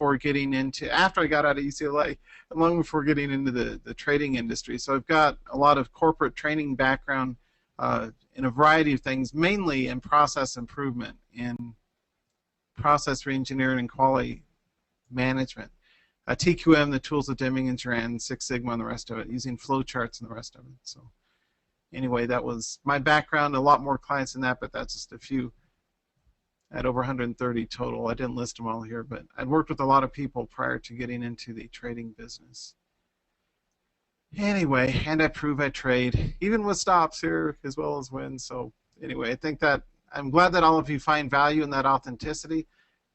before getting into, after I got out of UCLA, and long before getting into the trading industry. So I've got a lot of corporate training background in a variety of things, mainly in process improvement, in process reengineering and quality management. TQM, the tools of Deming and Duran, Six Sigma, and the rest of it, using flowcharts and the rest of it. So anyway, that was my background. A lot more clients than that, but that's just a few. I had over 130 total. I didn't list them all here, but I'd worked with a lot of people prior to getting into the trading business. Anyway, and I prove I trade, even with stops here as well as wins. So anyway, I think that I'm glad that all of you find value in that authenticity,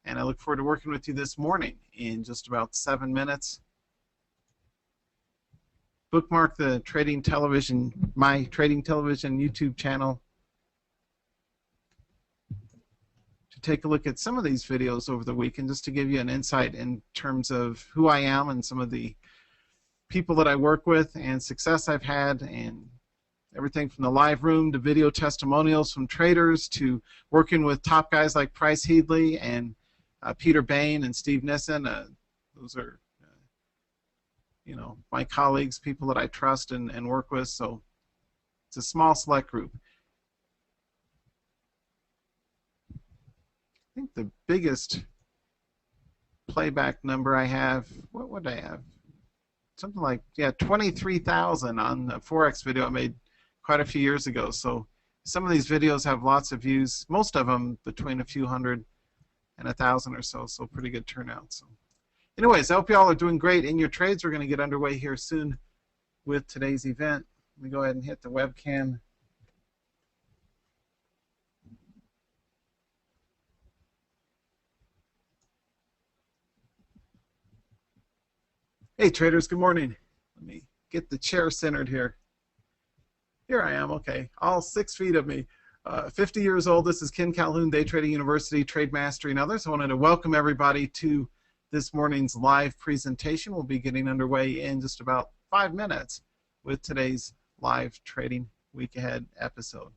and I look forward to working with you this morning in just about 7 minutes. Bookmark the Trading Television, my Trading Television YouTube channel, to take a look at some of these videos over the weekend, just to give you an insight in terms of who I am and some of the people that I work with and success I've had, and everything from the live room to video testimonials from traders to working with top guys like Price Headley and Peter Bain and Steve Nissen. Those are you know, my colleagues, people that I trust and work with. So it's a small select group. I think the biggest playback number I have, what would I have? Something like, yeah, 23,000 on the Forex video I made quite a few years ago. So some of these videos have lots of views, most of them between a few hundred and 1,000 or so, so pretty good turnout. So anyways, I hope you all are doing great in your trades. We're going to get underway here soon with today's event. Let me go ahead and hit the webcam. Hey traders, good morning. Let me get the chair centered here. Here I am, okay. All 6 feet of me. 50 years old. This is Ken Calhoun, Day Trading University, Trade Mastery, and others. I wanted to welcome everybody to this morning's live presentation. We'll be getting underway in just about 5 minutes with today's live Trading Week Ahead episode.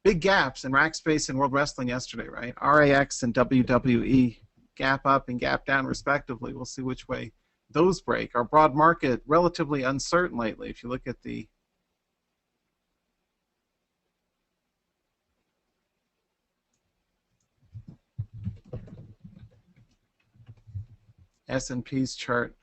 Big gaps in rack space and World Wrestling yesterday, right? RAX and WWE gap up and gap down respectively. We'll see which way those break. Our broad market relatively uncertain lately. If you look at the S&P's chart,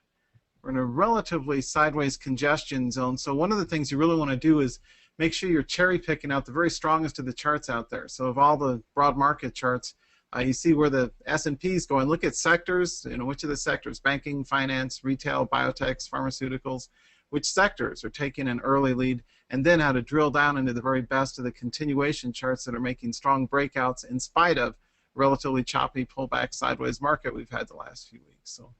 we're in a relatively sideways congestion zone. So one of the things you really want to do is make sure you're cherry picking out the very strongest of the charts out there. So of all the broad market charts, you see where the S&P is going. Look at sectors, you know, which of the sectors, banking, finance, retail, biotechs, pharmaceuticals, which sectors are taking an early lead, and then how to drill down into the very best of the continuation charts that are making strong breakouts in spite of relatively choppy pullback sideways market we've had the last few weeks. So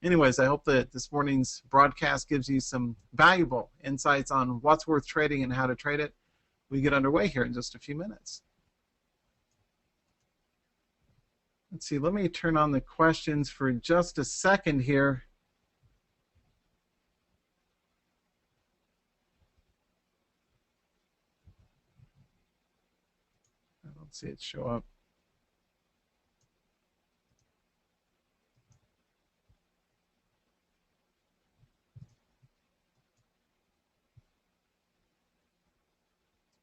anyways, I hope that this morning's broadcast gives you some valuable insights on what's worth trading and how to trade it. We get underway here in just a few minutes. Let's see, let me turn on the questions for just a second here. I don't see it show up.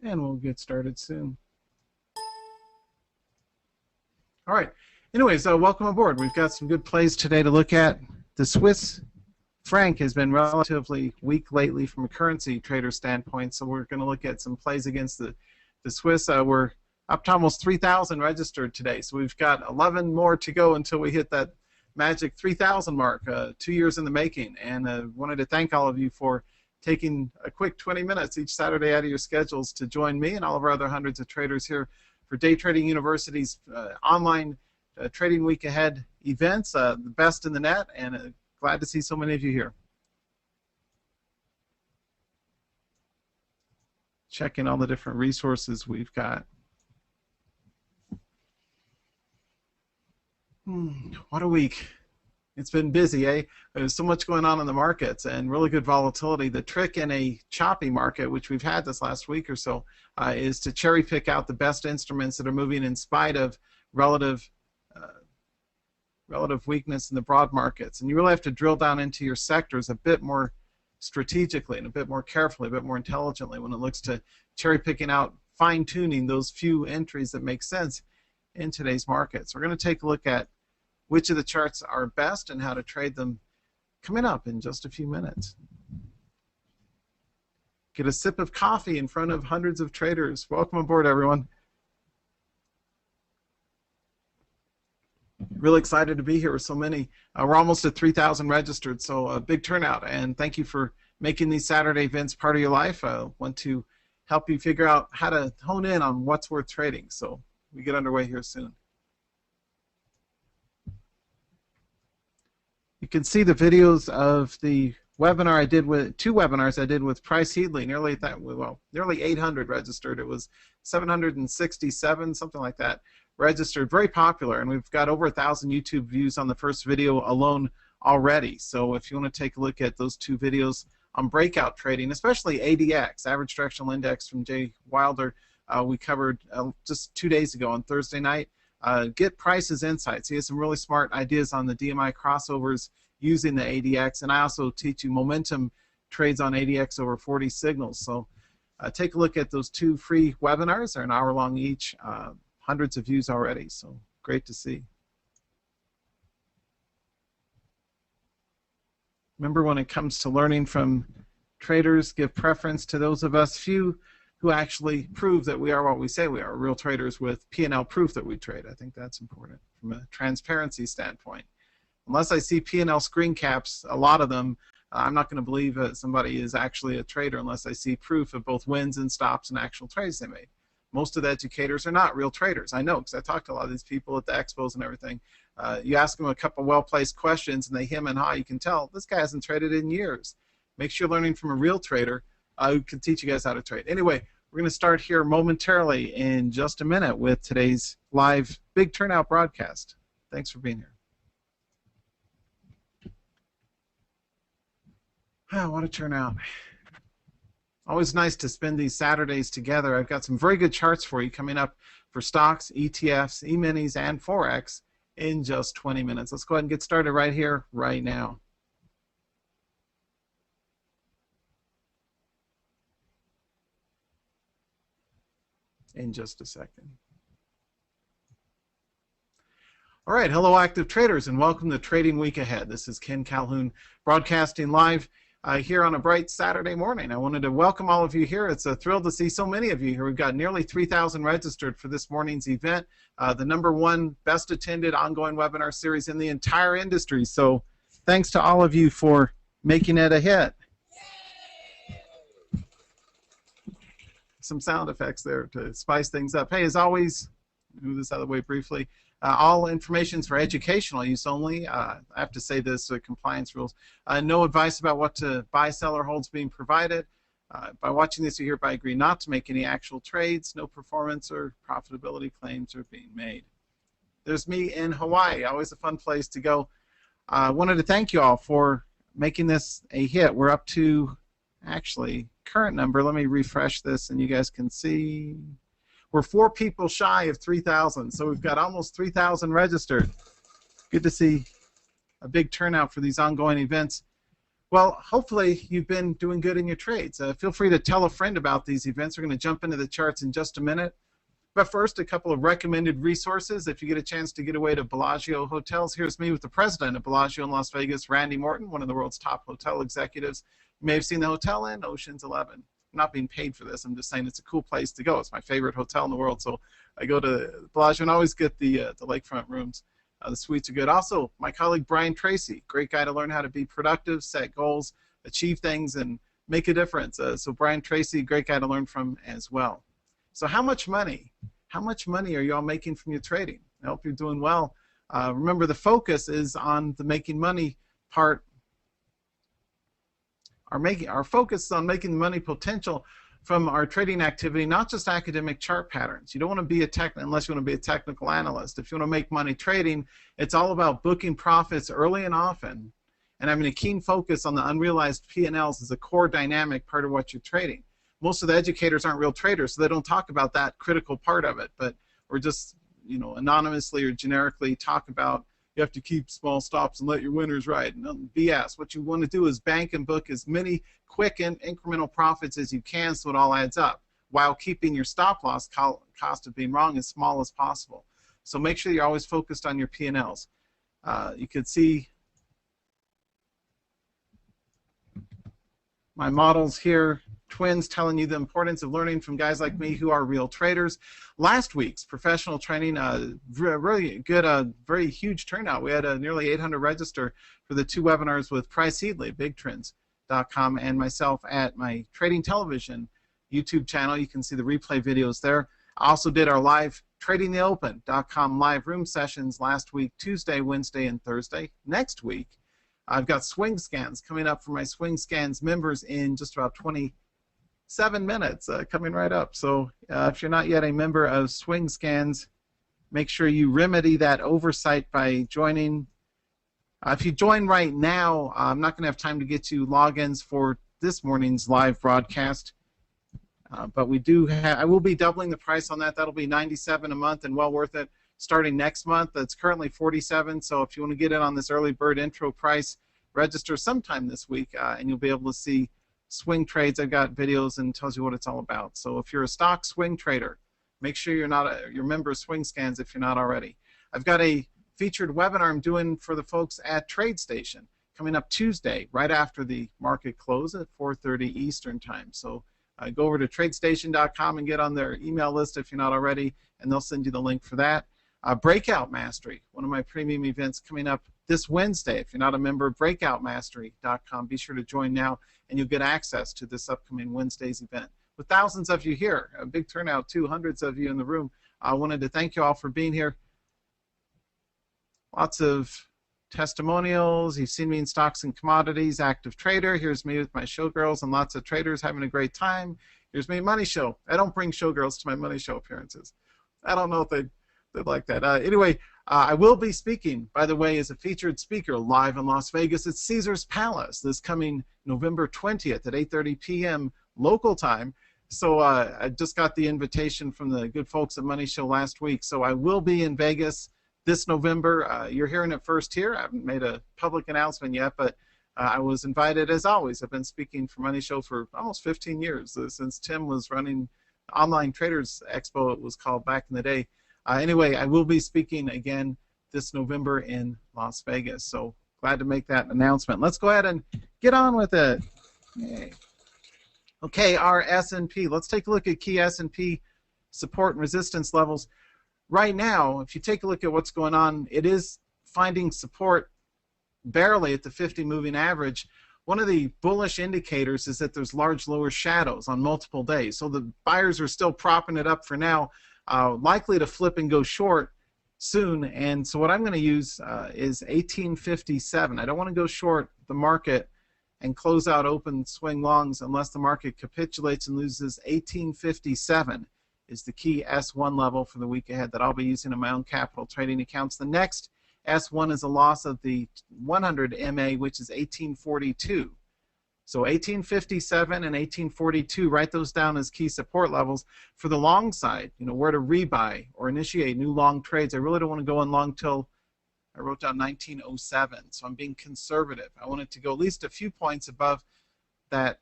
And we'll get started soon. All right. Anyways, welcome aboard. We've got some good plays today to look at. The Swiss franc has been relatively weak lately from a currency trader standpoint, so we're going to look at some plays against the Swiss. We're up to almost 3,000 registered today, so we've got 11 more to go until we hit that magic 3,000 mark, 2 years in the making. And wanted to thank all of you for taking a quick 20 minutes each Saturday out of your schedules to join me and all of our other hundreds of traders here for Day Trading University's online Trading Week Ahead events, the best in the net, and glad to see so many of you here. Checking all the different resources we've got. What a week. It's been busy, eh? There's so much going on in the markets and really good volatility. The trick in a choppy market, which we've had this last week or so, is to cherry pick out the best instruments that are moving in spite of relative relative weakness in the broad markets. And you really have to drill down into your sectors a bit more strategically and a bit more carefully, a bit more intelligently when it looks to cherry picking out, fine-tuning those few entries that make sense in today's markets. We're going to take a look at which of the charts are best and how to trade them coming up in just a few minutes. Get a sip of coffee in front of hundreds of traders. Welcome aboard, everyone. Really excited to be here with so many. We're almost at 3,000 registered, so a big turnout. And thank you for making these Saturday events part of your life. I want to help you figure out how to hone in on what's worth trading. So we get underway here soon. You can see the videos of the webinar I did with two webinars I did with Price Headley. Nearly 800 registered. It was 767, something like that, registered. Very popular, and we've got over 1,000 YouTube views on the first video alone already. So if you want to take a look at those two videos on breakout trading, especially ADX, Average Directional Index from Jay Wilder, we covered just 2 days ago on Thursday night. Get Price's insights. He has some really smart ideas on the DMI crossovers using the ADX, and I also teach you momentum trades on ADX over 40 signals. So take a look at those two free webinars. They're an hour long each. Hundreds of views already, so great to see. Remember, when it comes to learning from traders, give preference to those of us few who actually prove that we are what we say we are, real traders with P&L proof that we trade. I think that's important from a transparency standpoint. Unless I see P&L screen caps, a lot of them, I'm not going to believe that somebody is actually a trader unless I see proof of both wins and stops and actual trades they made. Most of the educators are not real traders. I know, because I talked to a lot of these people at the expos and everything. You ask them a couple well-placed questions and they hem and haw, you can tell this guy hasn't traded in years. Make sure you're learning from a real trader who can teach you guys how to trade. Anyway, we're going to start here momentarily in just a minute with today's live big turnout broadcast. Thanks for being here. Oh, what a turnout. Always nice to spend these Saturdays together. I've got some very good charts for you coming up for stocks, ETFs, E-minis, and Forex in just 20 minutes. Let's go ahead and get started right here, right now. In just a second. All right, hello active traders, and welcome to Trading Week Ahead. This is Ken Calhoun broadcasting live here on a bright Saturday morning. I wanted to welcome all of you here. It's a thrill to see so many of you here. We've got nearly 3,000 registered for this morning's event, the #1 best attended ongoing webinar series in the entire industry. So thanks to all of you for making it a hit. Some sound effects there to spice things up. Hey, as always, move this out of the way briefly. All information is for educational use only. I have to say this, compliance rules. No advice about what to buy, sell, or holds being provided. By watching this, you hereby agree not to make any actual trades. No performance or profitability claims are being made. There's me in Hawaii. Always a fun place to go. I wanted to thank you all for making this a hit. We're up to, actually, current number. Let me refresh this and you guys can see. We're 4 people shy of 3,000, so we've got almost 3,000 registered. Good to see a big turnout for these ongoing events. Well, hopefully you've been doing good in your trades. Feel free to tell a friend about these events. We're going to jump into the charts in just a minute. But first, a couple of recommended resources. If you get a chance to get away to Bellagio Hotels, here's me with the president of Bellagio in Las Vegas, Randy Morton, one of the world's top hotel executives. You may have seen the hotel in Ocean's 11. I'm not being paid for this. I'm just saying it's a cool place to go. It's my favorite hotel in the world, so I go to Bellagio and always get the lakefront rooms. The suites are good. Also, my colleague Brian Tracy, great guy to learn how to be productive, set goals, achieve things, and make a difference. So Brian Tracy, great guy to learn from as well. So how much money? How much money are you all making from your trading? I hope you're doing well. Remember, the focus is on the making money part. Our focus is on making the money potential from our trading activity, not just academic chart patterns. You don't want to be unless you want to be a technical analyst. If you want to make money trading, it's all about booking profits early and often, and having a keen focus on the unrealized P&Ls as a core dynamic part of what you're trading. Most of the educators aren't real traders, so they don't talk about that critical part of it, but we're just, anonymously or generically talk about you have to keep small stops and let your winners ride. No, BS. What you want to do is bank and book as many quick and incremental profits as you can so it all adds up, while keeping your stop loss cost of being wrong as small as possible. So make sure you're always focused on your P&Ls. You can see my models here, twins telling you the importance of learning from guys like me who are real traders. Last week's professional training, really good, very huge turnout. We had nearly 800 register for the 2 webinars with Price Headley, BigTrends.com, and myself at my Trading Television YouTube channel. You can see the replay videos there. I also did our live TradingTheOpen.com live room sessions last week, Tuesday, Wednesday, and Thursday. Next week, I've got swing scans coming up for my swing scans members in just about 27 minutes, coming right up. So if you're not yet a member of swing scans, make sure you remedy that oversight by joining. If you join right now, I'm not going to have time to get you logins for this morning's live broadcast. But we do have, I will be doubling the price on that. That'll be $97 a month and well worth it starting next month. It's currently $47, so if you want to get in on this early bird intro price, register sometime this week and you'll be able to see swing trades. I've got videos and tells you what it's all about. So if you're a stock swing trader, make sure you're a member of Swing Scans if you're not already. I've got a featured webinar I'm doing for the folks at TradeStation coming up Tuesday right after the market close at 4:30 Eastern time. So go over to tradestation.com and get on their email list if you're not already, and they'll send you the link for that. Breakout Mastery, one of my premium events coming up this Wednesday. If you're not a member of breakoutmastery.com, be sure to join now, and you'll get access to this upcoming Wednesday's event. With thousands of you here, a big turnout too, hundreds of you in the room, I wanted to thank you all for being here. Lots of testimonials. You've seen me in Stocks and Commodities, Active Trader. Here's me with my showgirls and lots of traders having a great time. Here's me, Money Show. I don't bring showgirls to my Money Show appearances. I don't know if they'd like that. Anyway, I will be speaking, by the way, as a featured speaker live in Las Vegas at Caesar's Palace this coming November 20th at 8:30 p.m. local time. So I just got the invitation from the good folks at Money Show last week. So I will be in Vegas this November. You're hearing it first here. I haven't made a public announcement yet, but I was invited as always. I've been speaking for Money Show for almost 15 years, since Tim was running Online Traders Expo, it was called back in the day. Anyway, I will be speaking again this November in Las Vegas, so glad to make that announcement. Let's go ahead and get on with it. Yay. Okay, our S&P. Let's take a look at key S&P support and resistance levels. Right now, if you take a look at what's going on, it is finding support barely at the 50 moving average. One of the bullish indicators is that there's large lower shadows on multiple days. So the buyers are still propping it up for now, likely to flip and go short soon. And so what I'm going to use is 1857. I don't want to go short the market and close out open swing longs unless the market capitulates and loses 1857 is the key S1 level for the week ahead that I'll be using in my own capital trading accounts. The next S1 is a loss of the 100 MA, which is 1842. So 1857 and 1842, write those down as key support levels. For the long side, you know, where to rebuy or initiate new long trades. I really don't want to go in long till, I wrote down 1907, so I'm being conservative. I want it to go at least a few points above that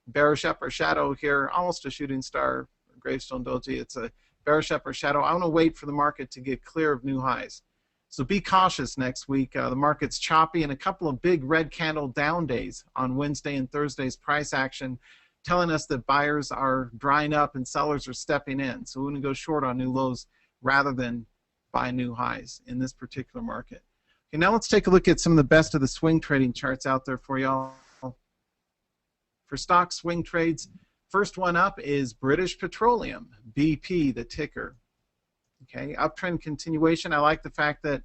bearish upper shadow here, almost a shooting star, gravestone doji. It's a bearish upper shadow. I want to wait for the market to get clear of new highs. So be cautious next week. The market's choppy and a couple of big red candle down days on Wednesday and Thursday's price action, telling us that buyers are drying up and sellers are stepping in. So we're going to go short on new lows rather than buy new highs in this particular market. Okay, now let's take a look at some of the best of the swing trading charts out there for y'all. For stock swing trades, first one up is British Petroleum, BP, the ticker. Okay, uptrend continuation. I like the fact that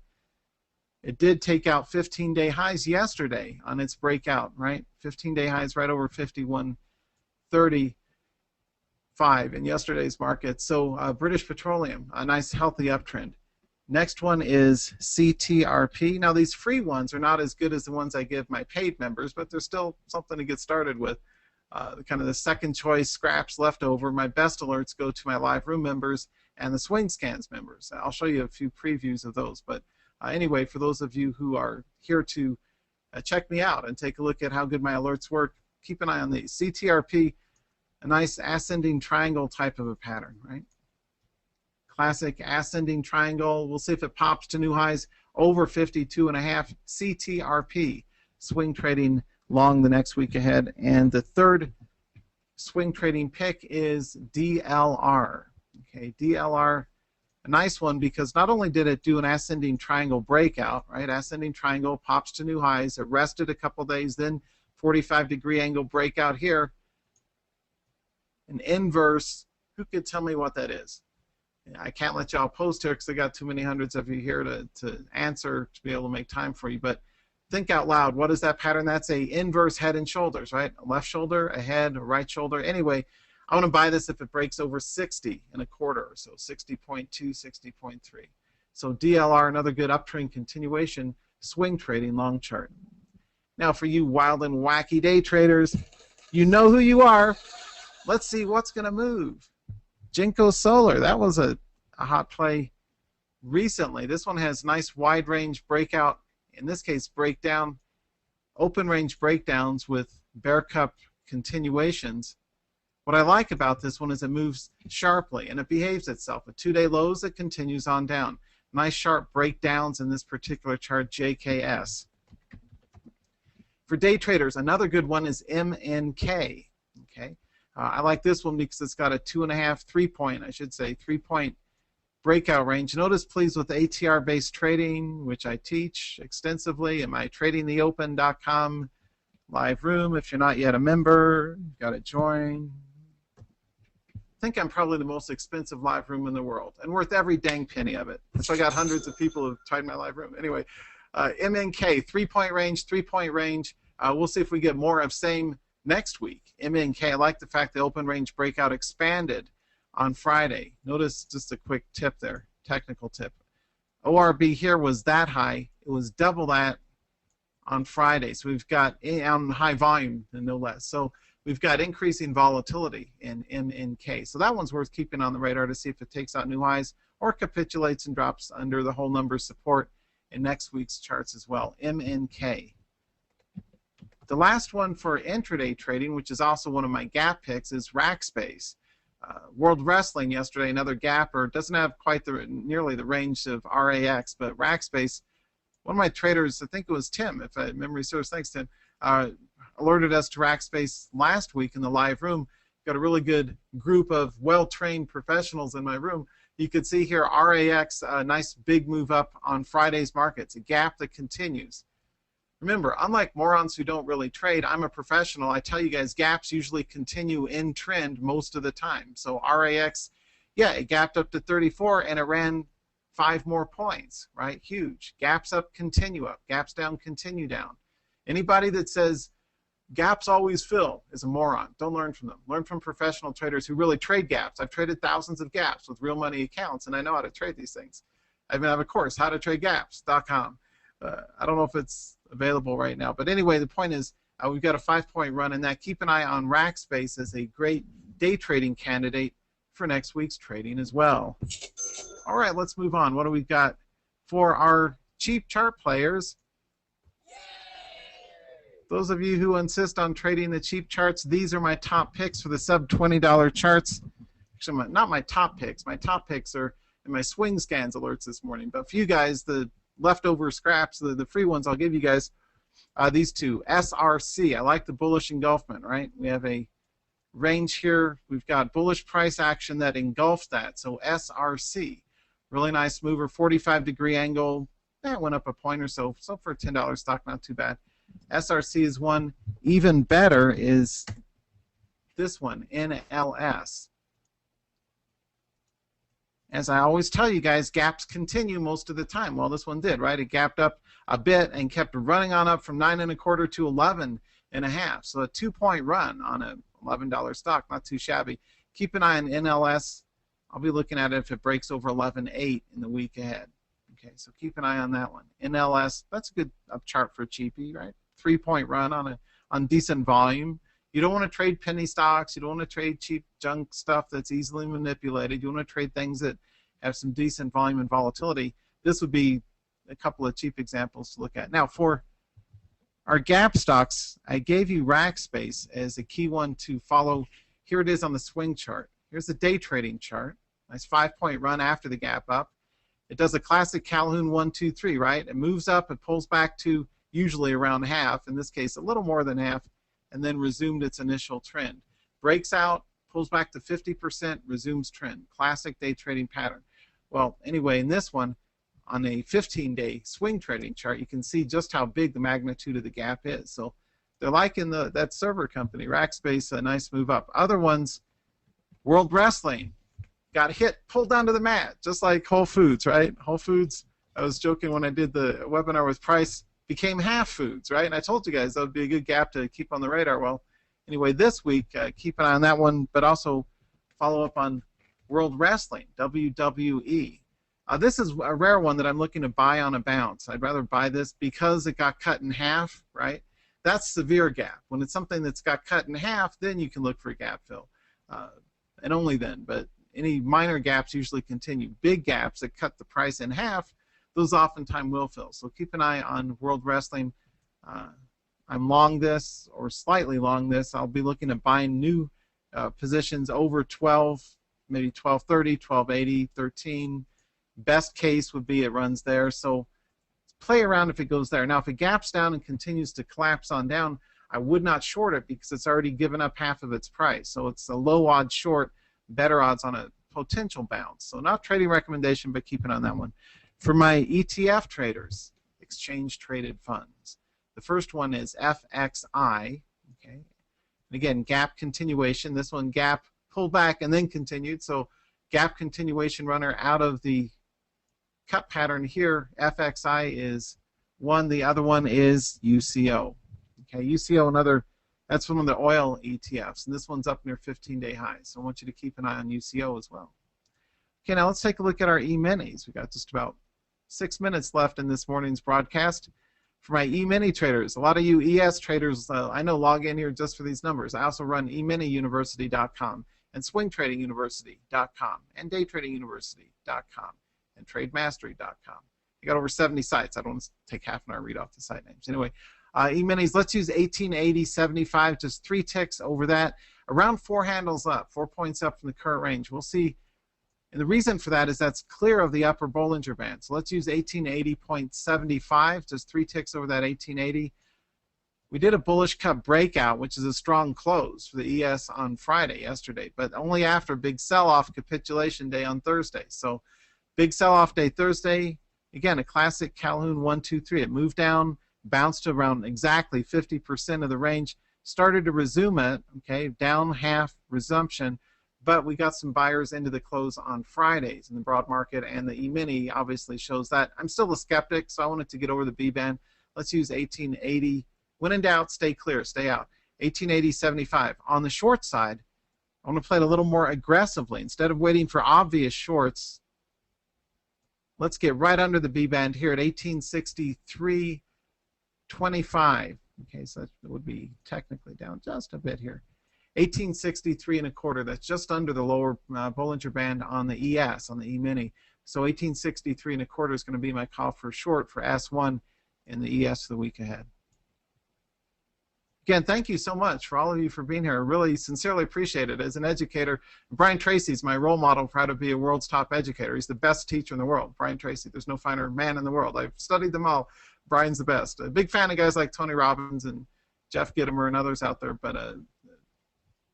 it did take out 15-day highs yesterday on its breakout, right? 15-day highs right over 51.35 in yesterday's market. So British Petroleum, a nice healthy uptrend. Next one is CTRP. Now these free ones are not as good as the ones I give my paid members, but they're still something to get started with. Kind of the second choice scraps left over. My best alerts go to my live room members and the Swing Scans members. I'll show you a few previews of those, but Anyway, for those of you who are here to check me out and take a look at how good my alerts work, keep an eye on these. CTRP, a nice ascending triangle type of a pattern, right? Classic ascending triangle. We'll see if it pops to new highs over 52.5. CTRP, swing trading long the next week ahead. And the third swing trading pick is DLR. Okay, DLR, a nice one because not only did it do an ascending triangle breakout, right? Ascending triangle pops to new highs. It rested a couple days, then 45-degree angle breakout here. An inverse. Who could tell me what that is? I can't let y'all post here because I got too many hundreds of you here to answer to be able to make time for you. But think out loud. What is that pattern? That's a inverse head and shoulders, right? A left shoulder, a head, a right shoulder. Anyway, I want to buy this if it breaks over 60.25 or so, 60.2, 60.3. So DLR, another good uptrend continuation, swing trading long chart. Now for you wild and wacky day traders, you know who you are. Let's see what's going to move. Jinko Solar, that was a hot play recently. This one has nice wide range breakout, in this case breakdown, open range breakdowns with bear cup continuations. What I like about this one is it moves sharply and it behaves itself. At 2-day lows, it continues on down. Nice sharp breakdowns in this particular chart, JKS. For day traders, another good one is MNK. Okay. I like this one because it's got a 2.5, 3-point, I should say, 3-point breakout range. Notice, please, with ATR-based trading, which I teach extensively in my tradingtheopen.com live room. If you're not yet a member, you've got to join. I think I'm probably the most expensive live room in the world and worth every dang penny of it. So I got hundreds of people who've tried my live room. Anyway, MNK, 3-point range, 3-point range. We'll see if we get more of same next week. MNK, I like the fact the open range breakout expanded on Friday. Notice just a quick tip there, technical tip. ORB here was that high. It was double that on Friday. So we've got on high volume, and no less. So we've got increasing volatility in MNK. So that one's worth keeping on the radar to see if it takes out new highs or capitulates and drops under the whole number support in next week's charts as well. MNK. The last one for intraday trading, which is also one of my gap picks, is Rackspace. World Wrestling yesterday, another gapper. Doesn't have quite nearly the range of RAX, but Rackspace, one of my traders, I think it was Tim, if memory serves, thanks Tim, alerted us to Rackspace last week in the live room. Got a really good group of well-trained professionals in my room. You could see here RAX, a nice big move up on Friday's markets, a gap that continues. Remember, unlike morons who don't really trade, I'm a professional. I tell you guys, gaps usually continue in trend most of the time. So RAX, yeah, it gapped up to 34 and it ran 5 more points, right? Huge. Gaps up, continue up. Gaps down, continue down. Anybody that says gaps always fill is a moron. Don't learn from them. Learn from professional traders who really trade gaps. I've traded thousands of gaps with real money accounts, and I know how to trade these things. I even have a course, howtotradagaps.com. I don't know if it's available right now, but anyway, the point is we've got a 5-point run in that. Keep an eye on Rackspace as a great day trading candidate for next week's trading as well. All right, let's move on. What do we got for our cheap chart players? Those of you who insist on trading the cheap charts, these are my top picks for the sub-$20 charts. Actually, not my top picks. My top picks are in my swing scans alerts this morning. But for you guys, the leftover scraps, the free ones, I'll give you guys these two. SRC, I like the bullish engulfment, right? We have a range here. We've got bullish price action that engulfs that. So SRC, really nice mover, 45-degree angle. That went up a point or so. So for a $10 stock, not too bad. SRC is one. Even better is this one, NLS. As I always tell you guys, gaps continue most of the time. Well, this one did, right? It gapped up a bit and kept running on up from 9.25 to 11.5. So a 2-point run on a $11 stock, not too shabby. Keep an eye on NLS. I'll be looking at it if it breaks over 11.8 in the week ahead. Okay, so keep an eye on that one. NLS, that's a good up chart for a cheapie, right? 3-point run on decent volume. You don't want to trade penny stocks. You don't want to trade cheap junk stuff that's easily manipulated. You want to trade things that have some decent volume and volatility. This would be a couple of cheap examples to look at. Now, for our gap stocks, I gave you rack space as a key one to follow. Here it is on the swing chart. Here's the day trading chart. Nice 5-point run after the gap up. It does a classic Calhoun 1, 2, 3, right? It moves up, it pulls back to usually around half, in this case a little more than half, and then resumed its initial trend. Breaks out, pulls back to 50%, resumes trend. Classic day trading pattern. Well, anyway, in this one, on a 15-day swing trading chart, you can see just how big the magnitude of the gap is. So they're like in that server company, Rackspace, a nice move up. Other ones, World Wrestling, got hit, pulled down to the mat, just like Whole Foods, right? Whole Foods, I was joking when I did the webinar with Price, became half foods, right? And I told you guys that would be a good gap to keep on the radar. Well, anyway, this week, keep an eye on that one, but also follow up on World Wrestling, WWE. This is a rare one that I'm looking to buy on a bounce. I'd rather buy this because it got cut in half, right? That's severe gap. When it's something that's got cut in half, then you can look for a gap fill, and only then. But any minor gaps usually continue. Big gaps that cut the price in half, those oftentimes will fill. So keep an eye on World Wrestling. I'm long this, or slightly long this. I'll be looking at buying new positions over 12, maybe 1230, 1280, 13. Best case would be it runs there. So play around if it goes there. Now, if it gaps down and continues to collapse on down, I would not short it because it's already given up half of its price. So it's a low odds short, better odds on a potential bounce. So not trading recommendation, but keep it on that one. For my ETF traders, exchange traded funds, the first one is FXI. Okay. And again, gap continuation. This one gap pulled back and then continued. So gap continuation runner out of the cut pattern here. FXI is one. The other one is UCO. Okay, UCO, another, that's one of the oil ETFs, and this one's up near 15-day highs. So I want you to keep an eye on UCO as well. Okay, now let's take a look at our E-minis. We've got just about 6 minutes left in this morning's broadcast. For my E-mini traders, a lot of you ES traders, I know, log in here just for these numbers. I also run eminiuniversity.com and swingtradinguniversity.com and daytradinguniversity.com and trademastery.com. You got over 70 sites. I don't want to take half an hour to read off the site names. Anyway, E-minis, let's use 1880.75, just 3 ticks over that. Around 4 handles up, 4 points up from the current range. We'll see. And the reason for that is that's clear of the upper Bollinger Band. So let's use 1880.75, just 3 ticks over that 1880. We did a bullish cut breakout, which is a strong close for the ES on Friday, yesterday, but only after big sell-off capitulation day on Thursday. So big sell-off day Thursday, again, a classic Calhoun 1, 2, 3. It moved down, bounced to around exactly 50% of the range, started to resume it, okay, down half resumption, but we got some buyers into the close on Fridays in the broad market, and the E-mini obviously shows that. I'm still a skeptic, so I wanted to get over the B-band. Let's use 1880. When in doubt, stay clear, stay out. 1880.75. On the short side, I want to play it a little more aggressively. Instead of waiting for obvious shorts, let's get right under the B-band here at 1863.25. Okay, so that would be technically down just a bit here. 1863.25. That's just under the lower Bollinger Band on the ES, on the E-mini. So 1863.25 is going to be my call for short for S1 in the ES for the week ahead. Again, thank you so much for all of you for being here. I really sincerely appreciate it. As an educator, Brian Tracy is my role model for how to be a world's top educator. He's the best teacher in the world, Brian Tracy. There's no finer man in the world. I've studied them all. Brian's the best. A big fan of guys like Tony Robbins and Jeff Gitomer and others out there, but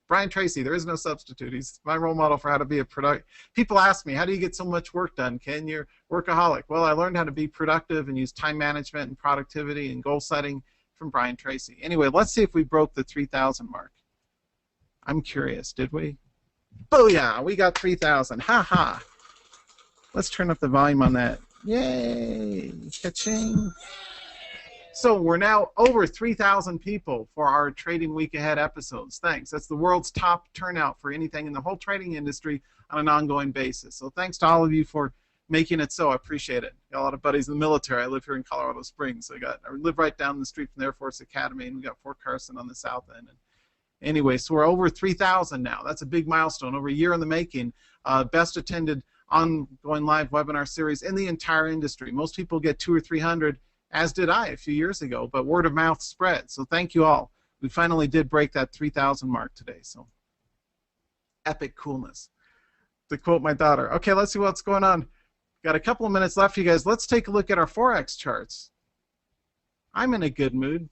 Brian Tracy, there is no substitute. He's my role model for how to be a productive. People ask me, how do you get so much work done, Ken? You're workaholic. Well, I learned how to be productive and use time management and productivity and goal setting from Brian Tracy. Anyway, let's see if we broke the 3,000 mark. I'm curious, did we? Booyah! We got 3,000. Ha ha! Let's turn up the volume on that. Yay! Ka-ching! So we're now over 3,000 people for our Trading Week Ahead episodes. Thanks. That's the world's top turnout for anything in the whole trading industry on an ongoing basis. So thanks to all of you for making it so. I appreciate it. Got a lot of buddies in the military. I live here in Colorado Springs. So I live right down the street from the Air Force Academy, and we got Fort Carson on the south end. And anyway, so we're over 3,000 now. That's a big milestone. Over a year in the making. Best attended ongoing live webinar series in the entire industry. Most people get 200 or 300, as did I a few years ago, but word of mouth spread. So thank you all. We finally did break that 3,000 mark today. So epic coolness, to quote my daughter. Okay, let's see what's going on. Got a couple of minutes left, you guys. Let's take a look at our Forex charts. I'm in a good mood.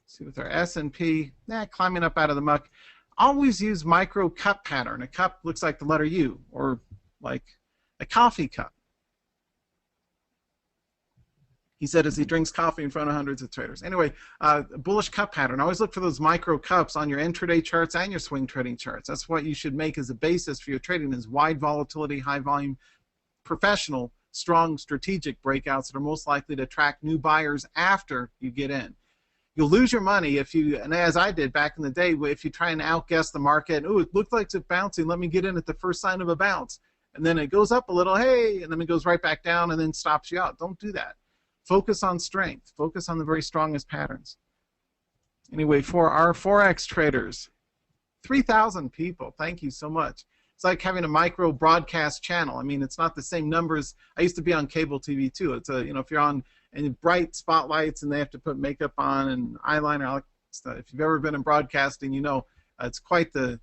See, with our S&P, climbing up out of the muck. Always use micro cup pattern. A cup looks like the letter U, or like a coffee cup. He said as he drinks coffee in front of hundreds of traders. Anyway, bullish cup pattern. Always look for those micro cups on your intraday charts and your swing trading charts. That's what you should make as a basis for your trading, is wide volatility, high volume, professional, strong strategic breakouts that are most likely to attract new buyers after you get in. You'll lose your money if you, and as I did back in the day, if you try and outguess the market. Oh, it looked like it's bouncing, let me get in at the first sign of a bounce. And then it goes up a little, hey, and then it goes right back down and then stops you out. Don't do that. Focus on strength. Focus on the very strongest patterns. Anyway, for our Forex traders, 3,000 people. Thank you so much. It's like having a micro broadcast channel. I mean, it's not the same numbers. I used to be on cable TV too. It's a, if you're on and bright spotlights and they have to put makeup on and eyeliner, all that stuff. If you've ever been in broadcasting, you know it's quite the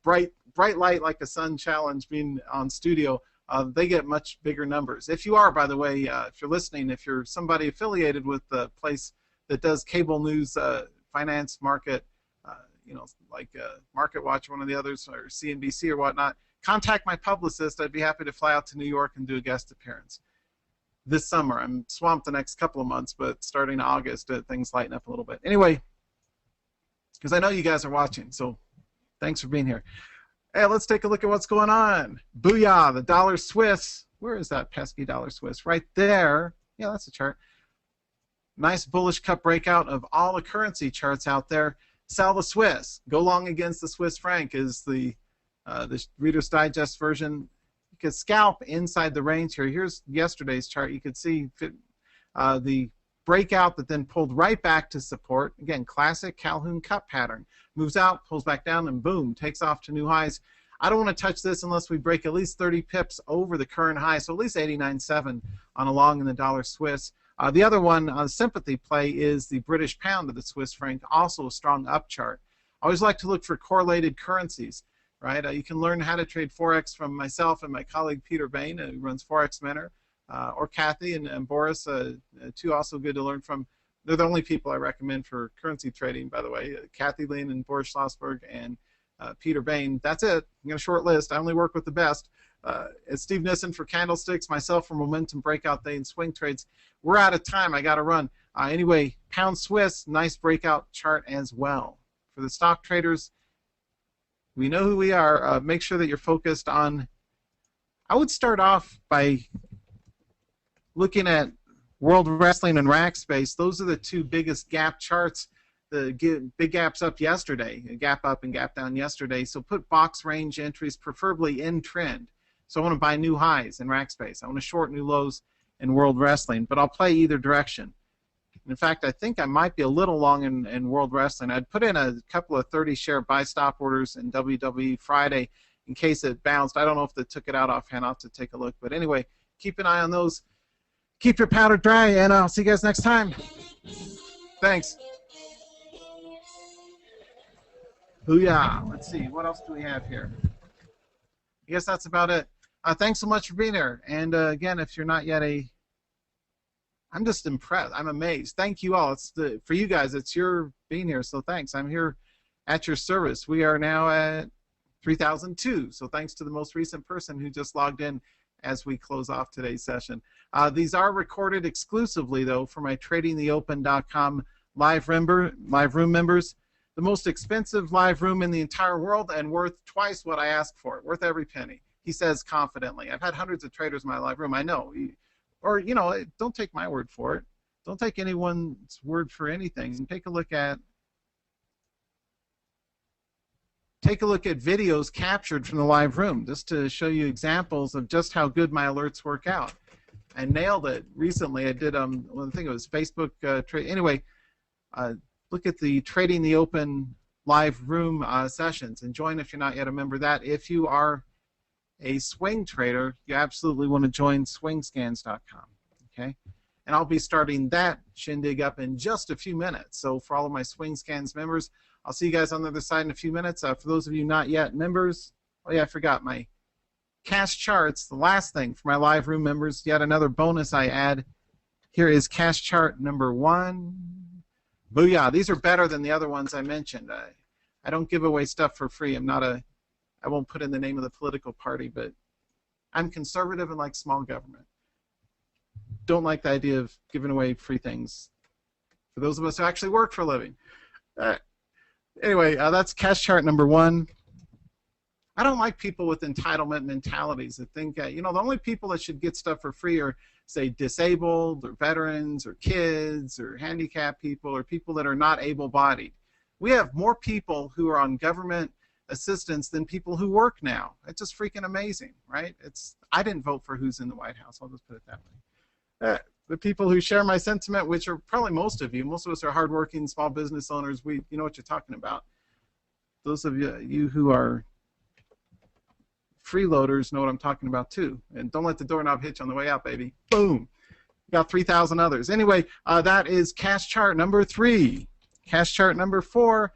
bright light like a sun challenge being on studio. They get much bigger numbers. If you are, by the way, if you're listening, if you're somebody affiliated with the place that does cable news, finance, market, like Market Watch, one of the others, or CNBC or whatnot, contact my publicist. I'd be happy to fly out to New York and do a guest appearance this summer. I'm swamped the next couple of months, but starting August, things lighten up a little bit. Anyway, because I know you guys are watching, so thanks for being here. Hey, let's take a look at what's going on. Booyah, the dollar Swiss. Where is that pesky dollar Swiss? Right there. Yeah, that's a chart. Nice bullish cup breakout of all the currency charts out there. Sell the Swiss. Go long against the Swiss franc is the Reader's Digest version. You could scalp inside the range here. Here's yesterday's chart. You could see the breakout that then pulled right back to support. Again, classic Calhoun cup pattern. Moves out, pulls back down, and boom, takes off to new highs. I don't want to touch this unless we break at least 30 pips over the current high, so at least 89.7 on a long in the dollar Swiss. The other one, sympathy play, is the British pound to the Swiss franc, also a strong up chart. I always like to look for correlated currencies, right? You can learn how to trade Forex from myself and my colleague Peter Bain, who runs Forex Mentor, or Kathy and Boris, two also good to learn from. They're the only people I recommend for currency trading, by the way. Kathy Lane and Boris Schlossberg and Peter Bain. That's it. I'm going to short list. I only work with the best. It's Steve Nissen for candlesticks, myself for momentum breakout day and swing trades. We're out of time. I got to run. Anyway, pound Swiss, nice breakout chart as well. For the stock traders, we know who we are. Make sure that you're focused on. I would start off by looking at World Wrestling and Rackspace. Those are the two biggest gap charts. The big gaps up yesterday, a gap up and gap down yesterday. So put box range entries, preferably in trend. So I want to buy new highs in Rackspace. I want to short new lows in World Wrestling, but I'll play either direction. In fact, I think I might be a little long in World Wrestling. I'd put in a couple of 30-share buy stop orders in WWE Friday in case it bounced. I don't know if they took it out offhand. I'll have to take a look. But anyway, keep an eye on those. Keep your powder dry, and I'll see you guys next time. Thanks. Booyah. Let's see. What else do we have here? I guess that's about it. Thanks so much for being here. And again, if you're not yet I'm just impressed. I'm amazed. Thank you all. For you guys, it's your being here, so thanks. I'm here at your service. We are now at 3,002, so thanks to the most recent person who just logged in as we close off today's session. These are recorded exclusively, though, for my TradingTheOpen.com live room members. The most expensive live room in the entire world and worth twice what I asked for, worth every penny. He says confidently. I've had hundreds of traders in my live room. I know. Or, don't take my word for it. Don't take anyone's word for anything. And take a look at videos captured from the live room just to show you examples of just how good my alerts work out. I nailed it recently. I did I think it was Facebook trade. Anyway, look at the Trading the Open live room sessions. And join if you're not yet a member of that. If you are a swing trader, you absolutely want to join swingscans.com. Okay? And I'll be starting that shindig up in just a few minutes. So for all of my Swing Scans members, I'll see you guys on the other side in a few minutes. For those of you not yet members, oh yeah, I forgot my cash charts. The last thing for my live room members, yet another bonus I add. Here is cash chart number 1. Booyah! These are better than the other ones I mentioned. I don't give away stuff for free. I won't put in the name of the political party, but I'm conservative and like small government. Don't like the idea of giving away free things for those of us who actually work for a living. Anyway, that's cash chart number 1. I don't like people with entitlement mentalities that think, the only people that should get stuff for free are, say, disabled or veterans or kids or handicapped people or people that are not able-bodied. We have more people who are on government assistance than people who work now. It's just freaking amazing, right? I didn't vote for who's in the White House. I'll just put it that way. The people who share my sentiment, which are probably most of us are hardworking small business owners. You know what you're talking about. Those of you who are freeloaders know what I'm talking about too. And don't let the doorknob hitch on the way out, baby. Boom. Got 3,000 others. Anyway, that is cash chart number 3. Cash chart number 4.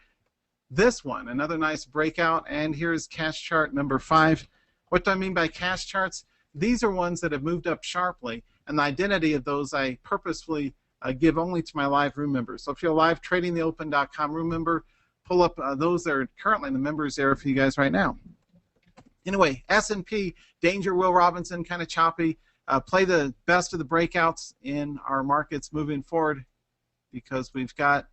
This one, another nice breakout. And here's cash chart number 5. What do I mean by cash charts? These are ones that have moved up sharply. And the identity of those I purposefully give only to my live room members. So if you're a live tradingtheopen.com room member, pull up those that are currently in the members area for you guys right now. Anyway, S&P, danger, Will Robinson, kind of choppy. Play the best of the breakouts in our markets moving forward because we've got,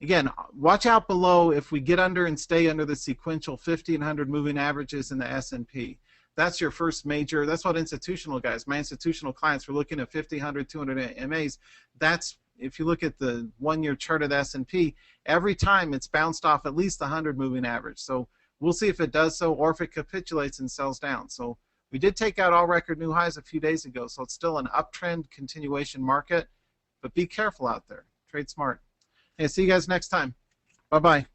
again, watch out below if we get under and stay under the sequential 50 and 100 moving averages in the S&P. That's your first major. That's what institutional guys, my institutional clients, were looking at 50, 100, 200 MAs. That's, if you look at the one-year chart of the S&P, every time it's bounced off at least the 100 moving average. So we'll see if it does so or if it capitulates and sells down. So we did take out all record new highs a few days ago, so it's still an uptrend continuation market. But be careful out there. Trade smart. Hey, see you guys next time. Bye-bye.